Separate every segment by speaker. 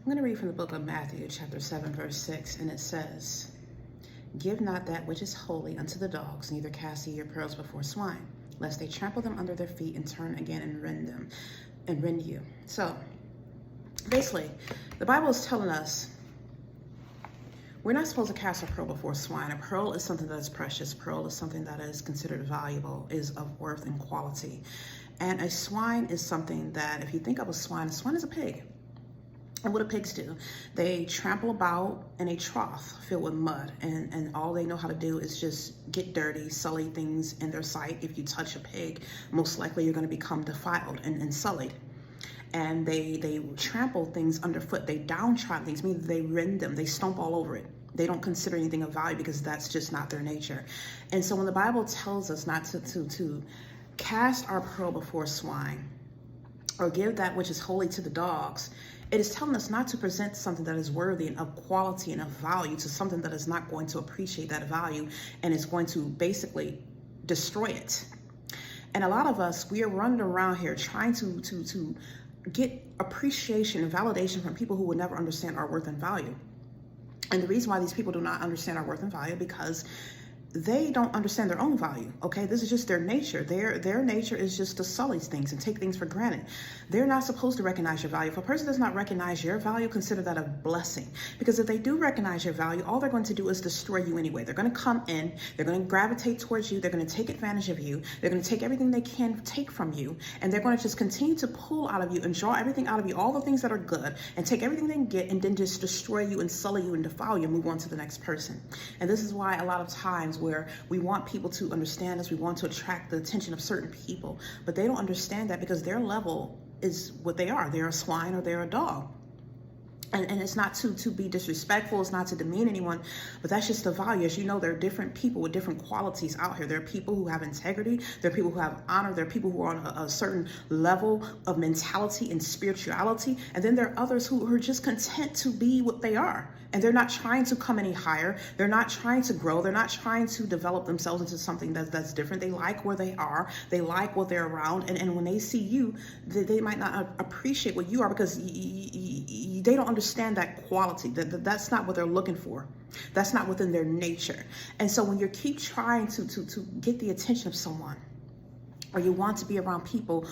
Speaker 1: I'm going to read from the book of Matthew, chapter 7, verse 6, and it says, "Give not that which is holy unto the dogs, neither cast ye your pearls before swine, lest they trample them under their feet and turn again and rend you." So basically, the Bible is telling us we're not supposed to cast a pearl before swine. A pearl is something that is precious. Pearl is something that is considered valuable, is of worth and quality. And a swine is something that, if you think of a swine is a pig. And what do pigs do? They trample about in a trough filled with mud, and all they know how to do is just get dirty, sully things in their sight. If you touch a pig, most likely you're going to become defiled and sullied. And they trample things underfoot. They downtrod things, meaning they rend them, they stomp all over it. They don't consider anything of value because that's just not their nature. And so when the Bible tells us not to cast our pearl before swine, or give that which is holy to the dogs, it is telling us not to present something that is worthy and of quality and of value to something that is not going to appreciate that value and is going to basically destroy it. And a lot of us, we are running around here trying to get appreciation and validation from people who will never understand our worth and value. And the reason why these people do not understand our worth and value, because they don't understand their own value, okay? This is just their nature. Their nature is just to sully things and take things for granted. They're not supposed to recognize your value. If a person does not recognize your value, consider that a blessing. Because if they do recognize your value, all they're going to do is destroy you anyway. They're going to come in, they're going to gravitate towards you, they're going to take advantage of you, they're going to take everything they can take from you, and they're going to just continue to pull out of you and draw everything out of you, all the things that are good, and take everything they can get, and then just destroy you and sully you and defile you and move on to the next person. And this is why a lot of times where we want people to understand us, we want to attract the attention of certain people, but they don't understand that because their level is what they are. They're a swine or they're a dog. And it's not to be disrespectful, it's not to demean anyone, but that's just the value. As you know, there are different people with different qualities out here. There are people who have integrity, there are people who have honor, there are people who are on a certain level of mentality and spirituality, and then there are others who are just content to be what they are. And they're not trying to come any higher, they're not trying to grow, they're not trying to develop themselves into something that's different. They like where they are, they like what they're around, and when they see you, they might not appreciate what you are because they don't understand that quality. That's not what they're looking for. That's not within their nature. And so when you keep trying to get the attention of someone, or you want to be around people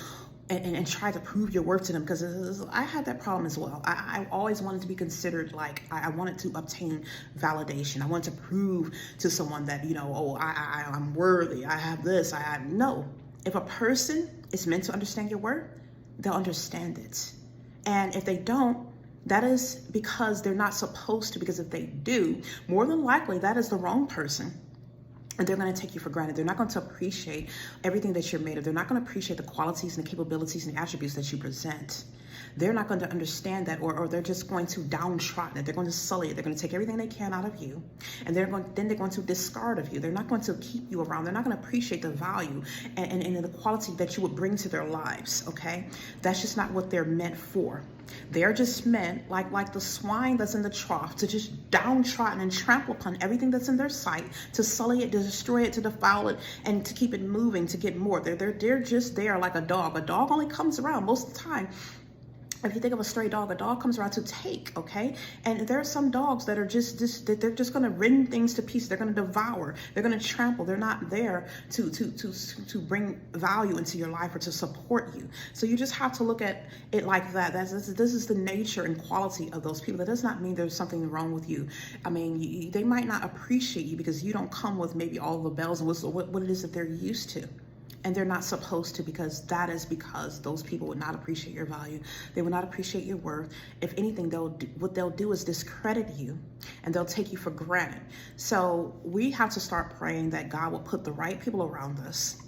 Speaker 1: and try to prove your worth to them, because I had that problem as well. I always wanted to be considered, like, I wanted to obtain validation. I wanted to prove to someone that, you know, oh, I'm worthy, I have this, no. If a person is meant to understand your worth, they'll understand it. And if they don't, that is because they're not supposed to, because if they do, more than likely that is the wrong person. And they're going to take you for granted. They're not going to appreciate everything that you're made of. They're not going to appreciate the qualities and the capabilities and the attributes that you present. They're not going to understand that, or they're just going to downtrodden it. They're going to sully it. They're going to take everything they can out of you, and then they're going to discard of you. They're not going to keep you around. They're not going to appreciate the value and the quality that you would bring to their lives, okay? That's just not what they're meant for. They're just meant, like the swine that's in the trough, to just downtrodden and trample upon everything that's in their sight, to sully it, to destroy it, to defile it, and to keep it moving, to get more. They're just there like a dog. A dog only comes around most of the time. If you think of a stray dog, a dog comes around to take, okay? And there are some dogs that are they're just going to rend things to pieces. They're going to devour. They're going to trample. They're not there to bring value into your life or to support you. So you just have to look at it like that. This is the nature and quality of those people. That does not mean there's something wrong with you. I mean, they might not appreciate you because you don't come with maybe all the bells and whistles, what it is that they're used to. And they're not supposed to, because because those people would not appreciate your value. They would not appreciate your worth. If anything, what they'll do is discredit you, and they'll take you for granted. So we have to start praying that God will put the right people around us,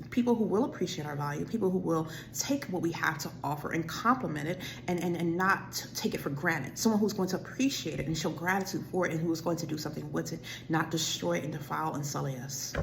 Speaker 1: people who will appreciate our value, people who will take what we have to offer and compliment it and not take it for granted. Someone who's going to appreciate it and show gratitude for it, and who is going to do something with it, not destroy it and defile and sully us.